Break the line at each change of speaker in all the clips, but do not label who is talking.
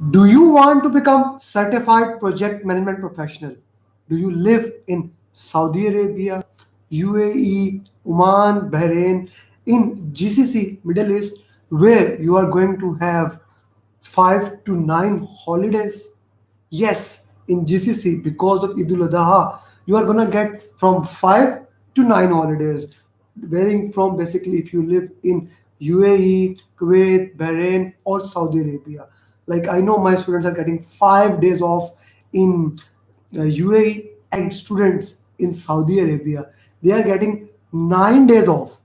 Do you want to become certified project management professional? Do you live in Saudi Arabia, UAE, Oman, Bahrain, in GCC, Middle East, where you are going to have 5 to 9 holidays? Yes, in GCC, because of Eid ul Adha, you are gonna get from 5 to 9 holidays, varying from basically if you live in UAE, Kuwait, Bahrain, or Saudi Arabia. Like I know my students are getting 5 days off in UAE, and students in Saudi Arabia, they are getting 9 days off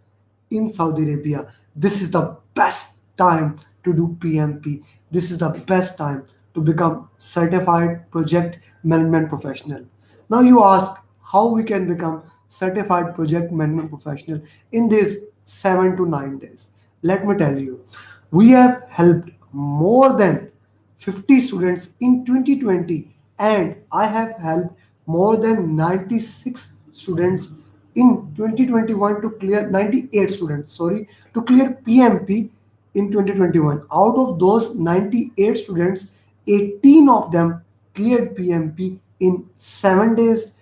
in Saudi Arabia. This is the best time to do PMP. This is the best time to become certified project management professional. Now you ask how we can become certified project management professional in these 7 to 9 days. Let me tell you, we have helped more than 50 students in 2020, and I have helped more than 96 students in 2021 to clear 98 students, sorry, to clear PMP in 2021. Out of those 98 students, 18 of them cleared PMP in 7 days,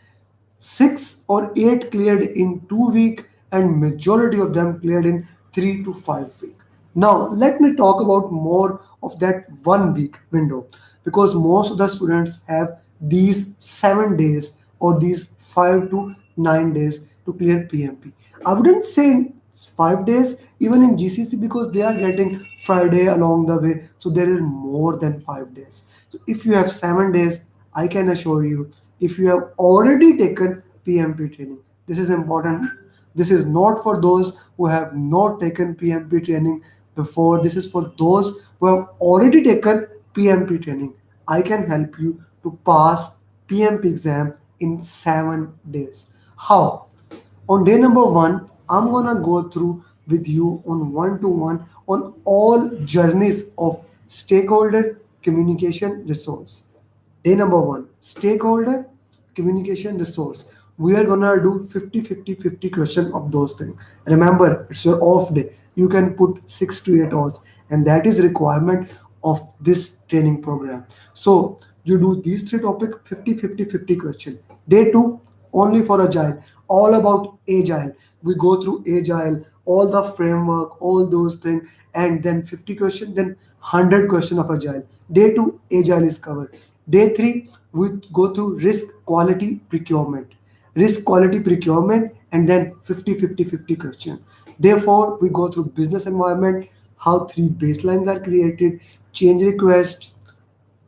6 or 8 cleared in 2 weeks, and majority of them cleared in 3 to 5 weeks. Now let me talk about more of that 1 week window, because most of the students have these 7 days or these 5 to 9 days to clear PMP. I wouldn't say 5 days even in GCC, because they are getting Friday along the way, so there is more than 5 days. So if you have 7 days, I can assure you, if you have already taken PMP training, this is important. This is not for those who have not taken PMP training before. This is for those who have already taken PMP training. I can help you to pass PMP exam in 7 days. How? On day number one, I'm gonna go through with you on one-to-one on all journeys of stakeholder communication resource. Day number one, stakeholder communication resource. We are gonna do 50-50-50 question of those things. Remember, it's your off day. You can put 6 to 8 hours, and that is requirement of this training program. So you do these three topic 50-50-50 question. Day two, only for agile, all about agile. We go through agile, all the framework, all those things, and then 50 question, then 100 question of agile. Day two, agile is covered. Day three, we go through risk quality procurement, and then 50-50-50 question. Day four, we go through business environment, how three baselines are created, change request,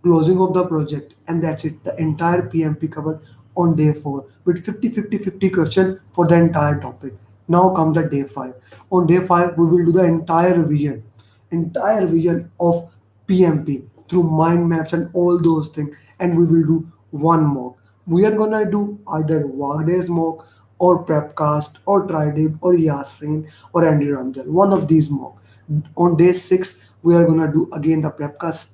closing of the project, and that's it. The entire PMP covered on day 4 with 50-50-50 question for the entire topic. Now comes the day 5. On day 5, we will do the entire revision of PMP through mind maps and all those things, and we will do one mock. We are gonna do either Wagner's mock or Prepcast or Tridib or Yasin or Andy Ramjan, one of these mock. On day 6, we are gonna do again the Prepcast.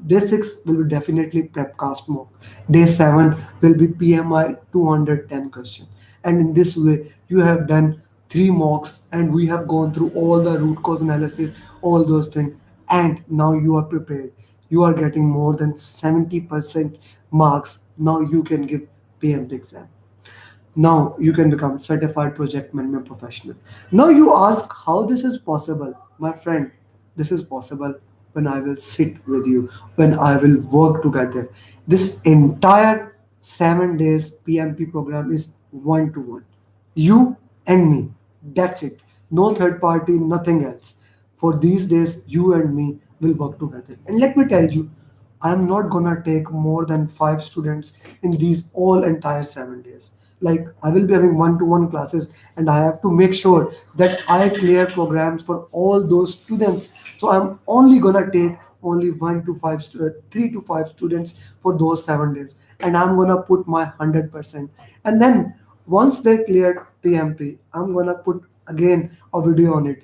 Day 6 will be definitely Prepcast mock. Day 7 will be PMI 210 question. And in this way, you have done 3 mocks, and we have gone through all the root cause analysis, all those things, and now you are prepared. You are getting more than 70% marks. Now you can give PMP exam. Now you can become certified project management professional. Now you ask how this is possible. My friend, this is possible when I will sit with you, when I will work together. This entire 7 days PMP program is one to one. You and me. That's it. No third party, nothing else. For these days, you and me will work together. And let me tell you, I'm not gonna take more than 5 students in these all entire 7 days. Like I will be having one-to-one classes, and I have to make sure that I clear programs for all those students. So I'm only gonna take only 3 to 5 students for those 7 days, and I'm gonna put my 100%. And then once they cleared PMP, I'm gonna put again a video on it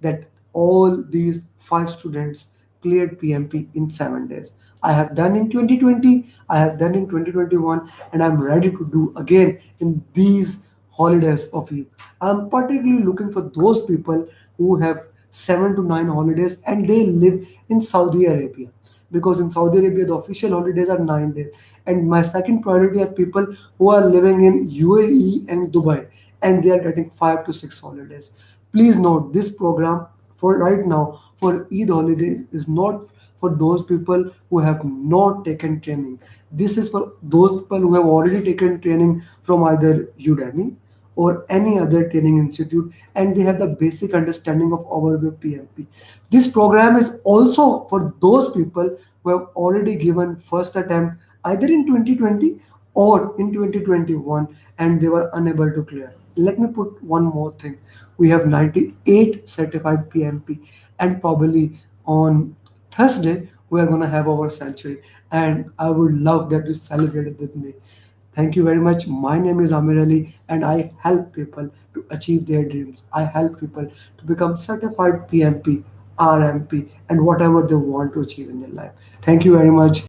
that all these 5 students cleared PMP in 7 days. I have done in 2020, I have done in 2021, and I'm ready to do again in these holidays of Eid. I'm particularly looking for those people who have 7 to 9 holidays and they live in Saudi Arabia. because in Saudi Arabia the official holidays are 9 days. And my second priority are people who are living in UAE and Dubai, and they are getting 5 to 6 holidays. Please note this program for right now for Eid holidays is not for those people who have not taken training. This is for those people who have already taken training from either Udemy or any other training institute, and they have the basic understanding of overview PMP. This program is also for those people who have already given first attempt either in 2020 or in 2021 and they were unable to clear. Let me put one more thing. We have 98 certified PMP, and probably on Thursday we are going to have our century, and I would love that you celebrate it with me. Thank you very much. My name is Amir Ali, and I help people to achieve their dreams. I help people to become certified PMP, RMP, and whatever they want to achieve in their life. Thank you very much.